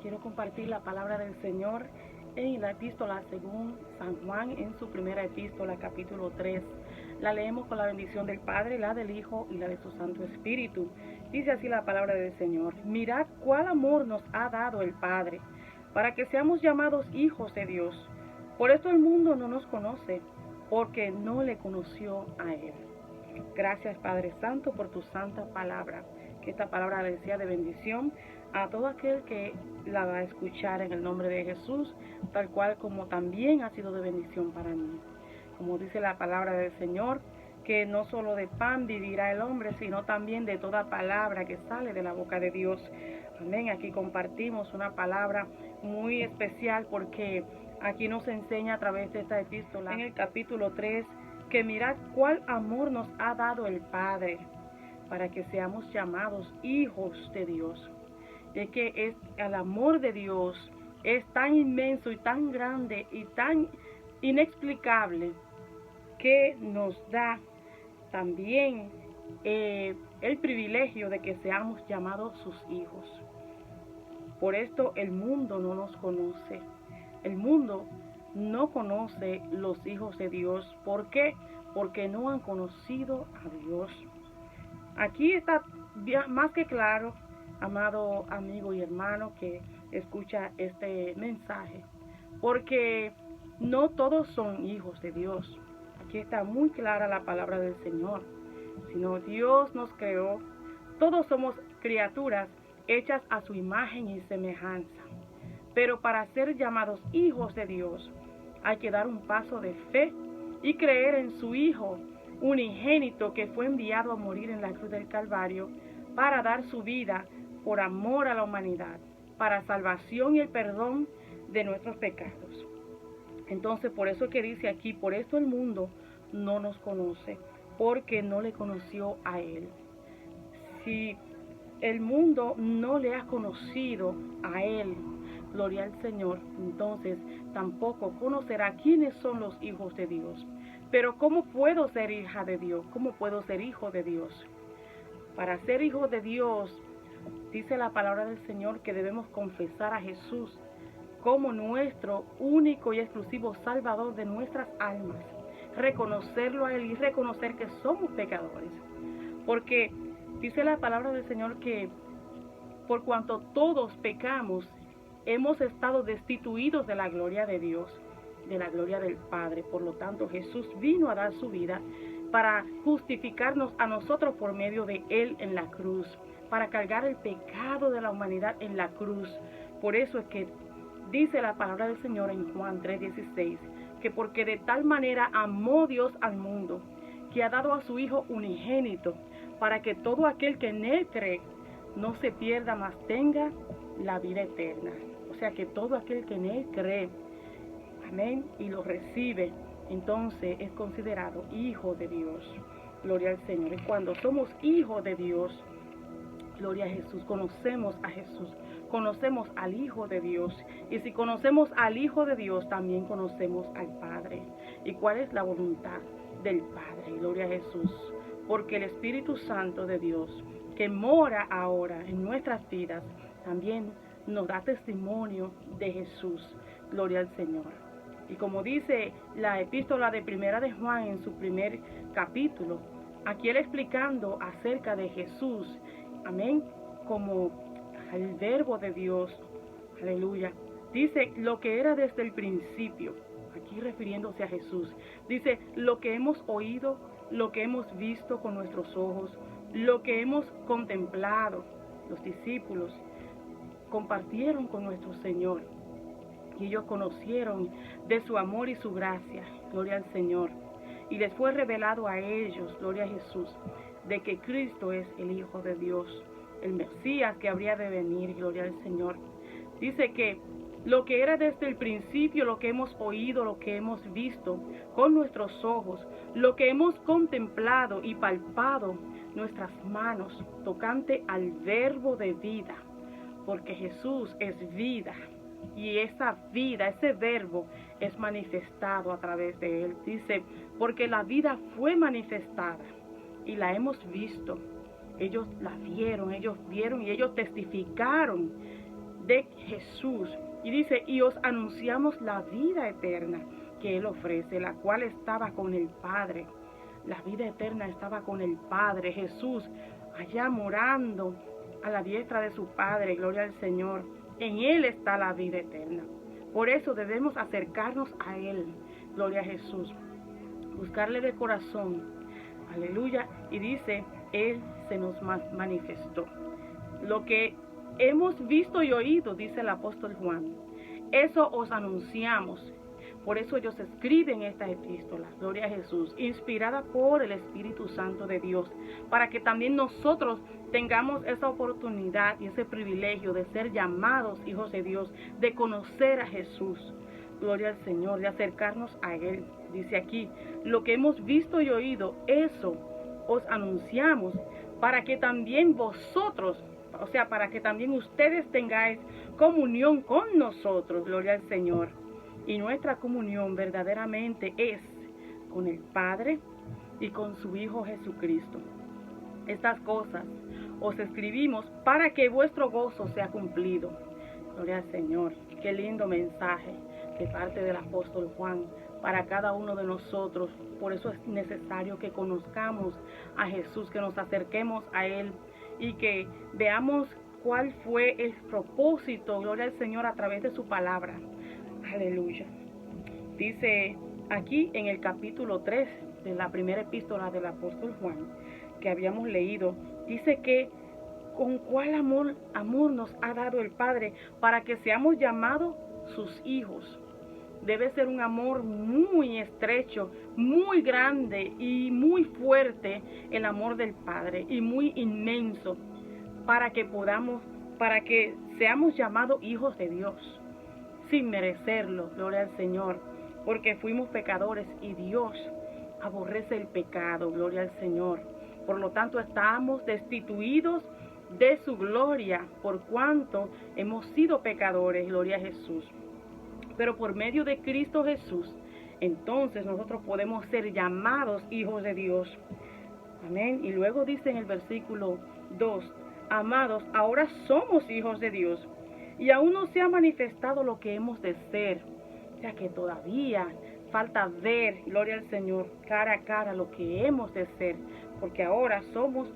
quiero compartir la palabra del Señor en la epístola según San Juan, en su primera epístola, capítulo 3. La leemos con la bendición del Padre, la del Hijo y la de su Santo Espíritu. Dice así la palabra del Señor: mirad cuál amor nos ha dado el Padre, para que seamos llamados hijos de Dios. Por esto el mundo no nos conoce, porque no le conoció a Él. Gracias, Padre Santo, por tu santa palabra. Que esta palabra le sea de bendición a todo aquel que la va a escuchar en el nombre de Jesús, tal cual como también ha sido de bendición para mí. Como dice la palabra del Señor, que no solo de pan vivirá el hombre, sino también de toda palabra que sale de la boca de Dios. Amén. Aquí compartimos una palabra muy especial porque aquí nos enseña a través de esta epístola, en el capítulo 3, que mirad cuál amor nos ha dado el Padre, para que seamos llamados hijos de Dios. Es que el amor de Dios es tan inmenso y tan grande y tan inexplicable que nos da también el privilegio de que seamos llamados sus hijos. Por esto el mundo no nos conoce. El mundo no conoce los hijos de Dios. ¿Por qué? Porque no han conocido a Dios. Aquí está más que claro, amado amigo y hermano que escucha este mensaje, porque no todos son hijos de Dios. Aquí está muy clara la palabra del Señor. Sino Dios nos creó, todos somos criaturas hechas a su imagen y semejanza. Pero para ser llamados hijos de Dios, hay que dar un paso de fe y creer en su Hijo unigénito, que fue enviado a morir en la cruz del Calvario para dar su vida por amor a la humanidad, para salvación y el perdón de nuestros pecados. Entonces, por eso que dice aquí, por eso el mundo no nos conoce, porque no le conoció a Él. Si el mundo no le ha conocido a Él, gloria al Señor, entonces tampoco conocerá quiénes son los hijos de Dios. Pero ¿cómo puedo ser hija de Dios? ¿Cómo puedo ser hijo de Dios? Para ser hijo de Dios, dice la palabra del Señor que debemos confesar a Jesús como nuestro único y exclusivo Salvador de nuestras almas. Reconocerlo a Él y reconocer que somos pecadores. Porque dice la palabra del Señor que por cuanto todos pecamos, hemos estado destituidos de la gloria de Dios, de la gloria del Padre. Por lo tanto, Jesús vino a dar su vida para justificarnos a nosotros por medio de Él en la cruz, para cargar el pecado de la humanidad en la cruz. Por eso es que dice la palabra del Señor en Juan 3:16, que porque de tal manera amó Dios al mundo, que ha dado a su Hijo unigénito, para que todo aquel que en Él cree no se pierda, mas tenga la vida eterna. O sea que todo aquel que en Él cree, amén, y lo recibe, entonces es considerado hijo de Dios. Gloria al Señor. Y cuando somos hijos de Dios, gloria a Jesús, conocemos a Jesús, conocemos al Hijo de Dios. Y si conocemos al Hijo de Dios, también conocemos al Padre. ¿Y cuál es la voluntad del Padre? Gloria a Jesús. Porque el Espíritu Santo de Dios, que mora ahora en nuestras vidas, también nos da testimonio de Jesús. Gloria al Señor. Y como dice la epístola de Primera de Juan en su primer capítulo, aquí él explicando acerca de Jesús, amén, como el verbo de Dios, aleluya, dice lo que era desde el principio, aquí refiriéndose a Jesús, dice lo que hemos oído, lo que hemos visto con nuestros ojos, lo que hemos contemplado. Los discípulos compartieron con nuestro Señor y ellos conocieron de su amor y su gracia, gloria al Señor, y les fue revelado a ellos, gloria a Jesús, de que Cristo es el Hijo de Dios, el Mesías que habría de venir, gloria al Señor. Dice que lo que era desde el principio, lo que hemos oído, lo que hemos visto con nuestros ojos, lo que hemos contemplado y palpado nuestras manos, tocante al verbo de vida, porque Jesús es vida. Y esa vida, ese verbo es manifestado a través de Él. Dice, porque la vida fue manifestada y la hemos visto. Ellos la vieron y ellos testificaron de Jesús. Y dice, y os anunciamos la vida eterna que Él ofrece, la cual estaba con el Padre. La vida eterna estaba con el Padre. Jesús allá morando a la diestra de su Padre, gloria al Señor. En Él está la vida eterna. Por eso debemos acercarnos a Él, gloria a Jesús. Buscarle de corazón, aleluya. Y dice, Él se nos manifestó. Lo que hemos visto y oído, dice el apóstol Juan, eso os anunciamos. Por eso ellos escriben esta epístola, gloria a Jesús, inspirada por el Espíritu Santo de Dios, para que también nosotros tengamos esa oportunidad y ese privilegio de ser llamados hijos de Dios, de conocer a Jesús, gloria al Señor, de acercarnos a Él. Dice aquí, lo que hemos visto y oído, eso os anunciamos, para que también vosotros, o sea, para que también ustedes tengáis comunión con nosotros, gloria al Señor. Y nuestra comunión verdaderamente es con el Padre y con su Hijo Jesucristo. Estas cosas os escribimos para que vuestro gozo sea cumplido. Gloria al Señor. Qué lindo mensaje de parte del apóstol Juan para cada uno de nosotros. Por eso es necesario que conozcamos a Jesús, que nos acerquemos a Él y que veamos cuál fue el propósito, gloria al Señor, a través de su palabra. Aleluya. Dice aquí en el capítulo 3 de la primera epístola del apóstol Juan que habíamos leído, dice que con cuál amor nos ha dado el Padre para que seamos llamados sus hijos. Debe ser un amor muy estrecho, muy grande y muy fuerte el amor del Padre y muy inmenso para que seamos llamados hijos de Dios. Sin merecerlo, gloria al Señor, porque fuimos pecadores y Dios aborrece el pecado, gloria al Señor. Por lo tanto, estamos destituidos de su gloria, por cuanto hemos sido pecadores, gloria a Jesús. Pero por medio de Cristo Jesús, entonces nosotros podemos ser llamados hijos de Dios. Amén. Y luego dice en el versículo 2, amados, ahora somos hijos de Dios. Y aún no se ha manifestado lo que hemos de ser, ya que todavía falta ver, gloria al Señor, cara a cara lo que hemos de ser, porque ahora somos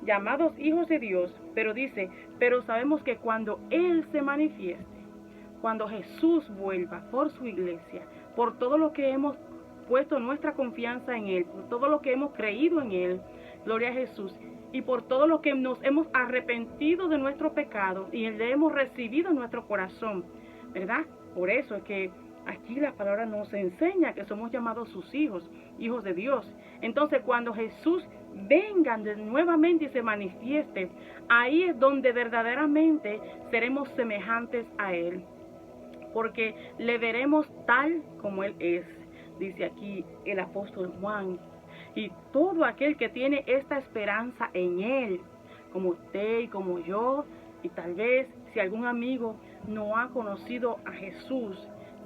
llamados hijos de Dios, pero dice, pero sabemos que cuando Él se manifieste, cuando Jesús vuelva por su iglesia, por todo lo que hemos puesto nuestra confianza en Él, por todo lo que hemos creído en Él, gloria a Jesús, y por todo lo que nos hemos arrepentido de nuestro pecado y le hemos recibido en nuestro corazón, ¿verdad? Por eso es que aquí la palabra nos enseña que somos llamados sus hijos, hijos de Dios. Entonces, cuando Jesús venga nuevamente y se manifieste, ahí es donde verdaderamente seremos semejantes a Él, porque le veremos tal como Él es, dice aquí el apóstol Juan. Y todo aquel que tiene esta esperanza en Él, como usted y como yo, y tal vez si algún amigo no ha conocido a Jesús,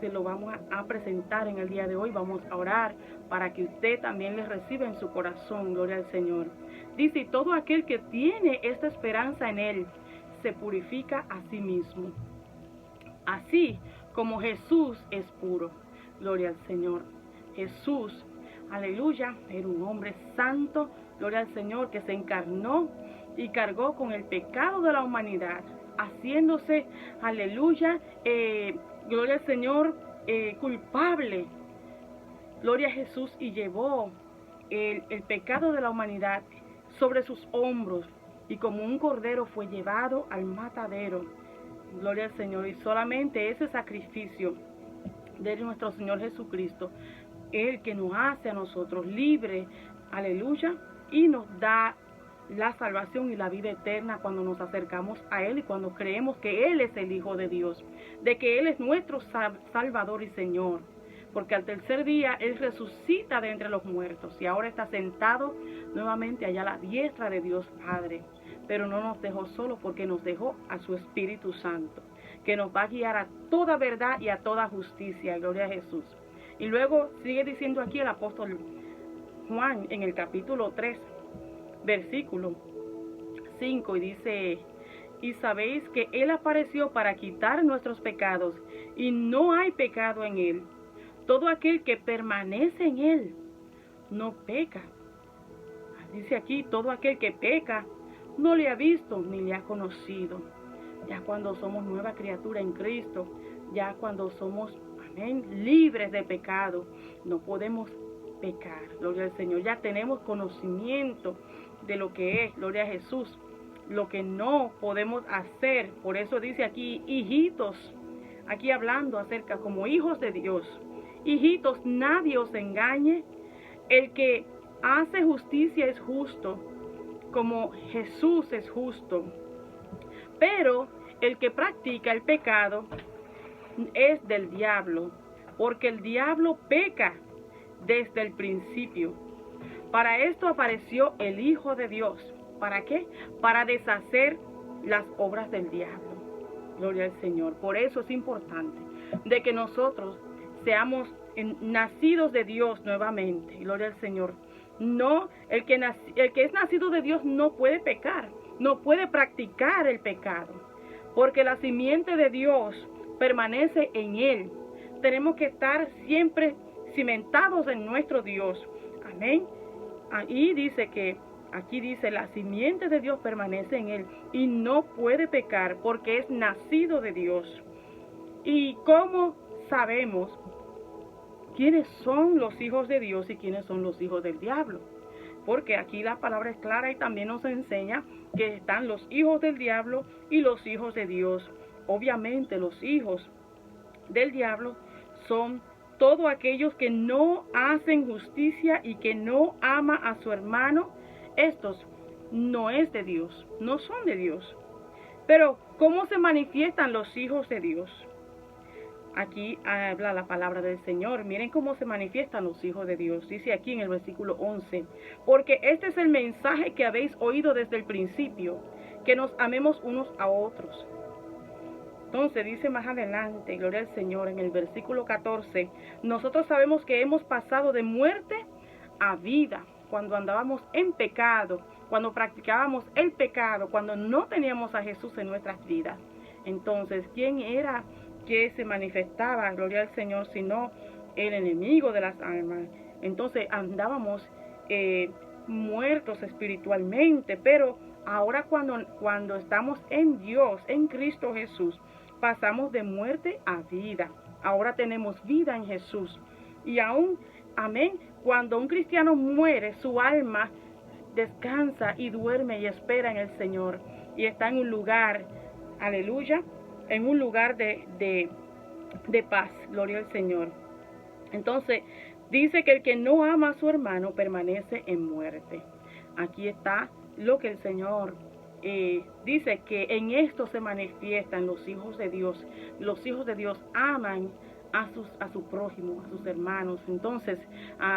se lo vamos a presentar en el día de hoy. Vamos a orar para que usted también le reciba en su corazón, gloria al Señor. Dice, y todo aquel que tiene esta esperanza en Él, se purifica a sí mismo, así como Jesús es puro, gloria al Señor. Jesús, aleluya, era un hombre santo, gloria al Señor, que se encarnó y cargó con el pecado de la humanidad, haciéndose, aleluya, gloria al Señor, culpable, gloria a Jesús, y llevó el pecado de la humanidad sobre sus hombros, y como un cordero fue llevado al matadero, gloria al Señor. Y solamente ese sacrificio de nuestro Señor Jesucristo, el que nos hace a nosotros libres, aleluya, y nos da la salvación y la vida eterna cuando nos acercamos a Él y cuando creemos que Él es el Hijo de Dios, de que Él es nuestro Salvador y Señor, porque al tercer día Él resucita de entre los muertos y ahora está sentado nuevamente allá a la diestra de Dios Padre. Pero no nos dejó solo, porque nos dejó a su Espíritu Santo, que nos va a guiar a toda verdad y a toda justicia, gloria a Jesús. Y luego sigue diciendo aquí el apóstol Juan en el capítulo 3, versículo 5, y dice, y sabéis que Él apareció para quitar nuestros pecados, y no hay pecado en Él. Todo aquel que permanece en Él no peca. Dice aquí, todo aquel que peca no le ha visto ni le ha conocido. Ya cuando somos nueva criatura en Cristo, ya cuando somos, amén, libres de pecado, no podemos pecar, gloria al Señor. Ya tenemos conocimiento de lo que es, gloria a Jesús, lo que no podemos hacer. Por eso dice aquí, hijitos, aquí hablando acerca como hijos de Dios. Hijitos, nadie os engañe. El que hace justicia es justo, como Jesús es justo. Pero el que practica el pecado es del diablo, porque el diablo peca desde el principio. Para esto apareció el Hijo de Dios. ¿Para qué? Para deshacer las obras del diablo. Gloria al Señor. Por eso es importante de que nosotros seamos nacidos de Dios nuevamente. Gloria al Señor. No, el que es nacido de Dios no puede pecar, no puede practicar el pecado, porque la simiente de Dios permanece en él. Tenemos que estar siempre cimentados en nuestro Dios. Amén. Ahí dice que, aquí dice, la simiente de Dios permanece en él y no puede pecar porque es nacido de Dios. ¿Y cómo sabemos quiénes son los hijos de Dios y quiénes son los hijos del diablo? Porque aquí la palabra es clara y también nos enseña que están los hijos del diablo y los hijos de Dios. Obviamente los hijos del diablo son todos aquellos que no hacen justicia y que no ama a su hermano. Estos no es de Dios, no son de Dios. Pero ¿cómo se manifiestan los hijos de Dios? Aquí habla la palabra del Señor. Miren cómo se manifiestan los hijos de Dios. Dice aquí en el versículo 11. Porque este es el mensaje que habéis oído desde el principio, que nos amemos unos a otros. Entonces dice más adelante, gloria al Señor, en el versículo 14. Nosotros sabemos que hemos pasado de muerte a vida cuando andábamos en pecado, cuando practicábamos el pecado, cuando no teníamos a Jesús en nuestras vidas. Entonces, ¿quién era que se manifestaba, gloria al Señor, sino el enemigo de las almas? Entonces andábamos muertos espiritualmente, pero ahora cuando estamos en Dios, en Cristo Jesús, pasamos de muerte a vida. Ahora tenemos vida en Jesús. Y aún, amén, cuando un cristiano muere, su alma descansa y duerme y espera en el Señor. Y está en un lugar, aleluya, en un lugar de paz, gloria al Señor. Entonces, dice que el que no ama a su hermano permanece en muerte. Aquí está lo que el Señor dice, que en esto se manifiestan los hijos de Dios. Los hijos de Dios aman a su prójimo, a sus hermanos. Entonces,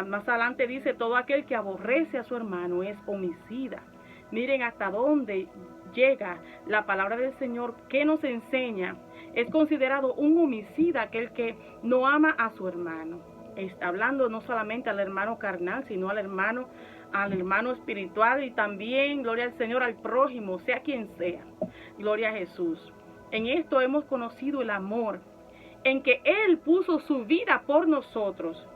más adelante dice, todo aquel que aborrece a su hermano es homicida. Miren hasta dónde llega la palabra del Señor, que nos enseña. Es considerado un homicida aquel que no ama a su hermano. Está hablando no solamente al hermano carnal, sino al hermano espiritual, y también, gloria al Señor, al prójimo, sea quien sea. Gloria a Jesús. En esto hemos conocido el amor, en que Él puso su vida por nosotros.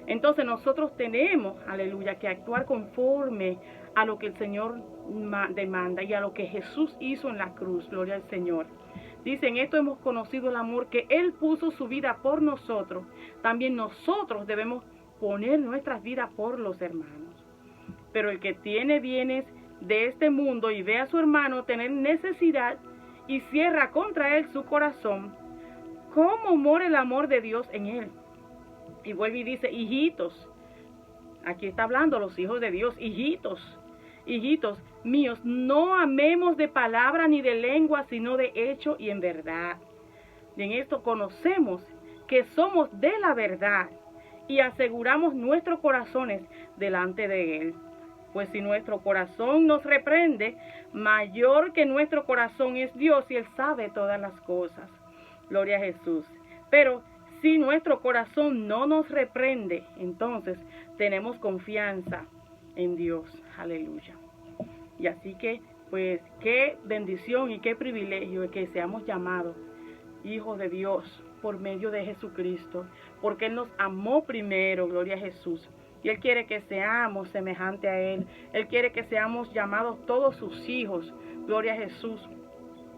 Entonces nosotros tenemos, aleluya, que actuar conforme a lo que el Señor demanda y a lo que Jesús hizo en la cruz. Gloria al Señor. Dice, en esto hemos conocido el amor, que Él puso su vida por nosotros. También nosotros debemos poner nuestras vidas por los hermanos. Pero el que tiene bienes de este mundo y ve a su hermano tener necesidad y cierra contra él su corazón, ¿cómo mora el amor de Dios en él? Y vuelve y dice, hijitos, aquí está hablando los hijos de Dios, hijitos míos, no amemos de palabra ni de lengua, sino de hecho y en verdad. Y en esto conocemos que somos de la verdad y aseguramos nuestros corazones delante de Él. Pues si nuestro corazón nos reprende, mayor que nuestro corazón es Dios, y Él sabe todas las cosas. Gloria a Jesús. Pero si nuestro corazón no nos reprende, entonces tenemos confianza en Dios. Aleluya. Y así que Pues qué bendición y qué privilegio es que seamos llamados hijos de Dios por medio de Jesucristo, porque Él nos amó primero, gloria a Jesús. Y Él quiere que seamos semejantes a Él. Él quiere que seamos llamados todos sus hijos, gloria a Jesús.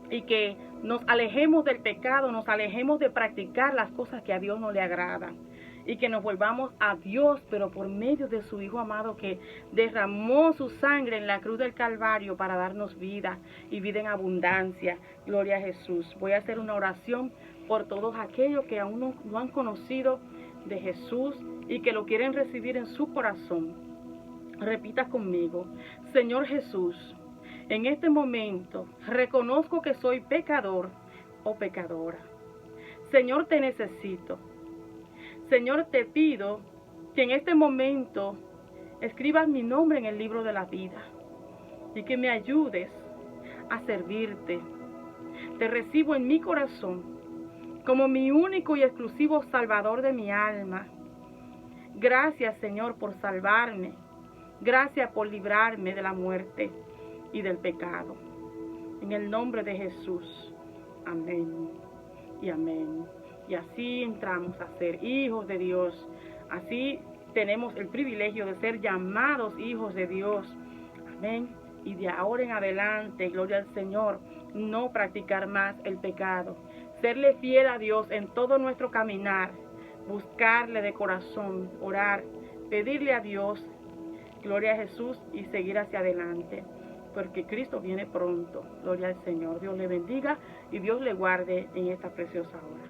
Y que nos alejemos del pecado, nos alejemos de practicar las cosas que a Dios no le agradan. Y que nos volvamos a Dios, pero por medio de su Hijo amado que derramó su sangre en la cruz del Calvario para darnos vida y vida en abundancia. Gloria a Jesús. Voy a hacer una oración por todos aquellos que aún no han conocido de Jesús y que lo quieren recibir en su corazón. Repita conmigo: Señor Jesús, en este momento reconozco que soy pecador o pecadora. Señor, te necesito. Señor, te pido que en este momento escribas mi nombre en el libro de la vida y que me ayudes a servirte. Te recibo en mi corazón como mi único y exclusivo Salvador de mi alma. Gracias, Señor, por salvarme. Gracias por librarme de la muerte y del pecado. En el nombre de Jesús. Amén y amén. Y así entramos a ser hijos de Dios. Así tenemos el privilegio de ser llamados hijos de Dios. Amén. Y de ahora en adelante, gloria al Señor, no practicar más el pecado. Serle fiel a Dios en todo nuestro caminar. Buscarle de corazón, orar, pedirle a Dios, gloria a Jesús, y seguir hacia adelante. Porque Cristo viene pronto. Gloria al Señor. Dios le bendiga y Dios le guarde en esta preciosa hora.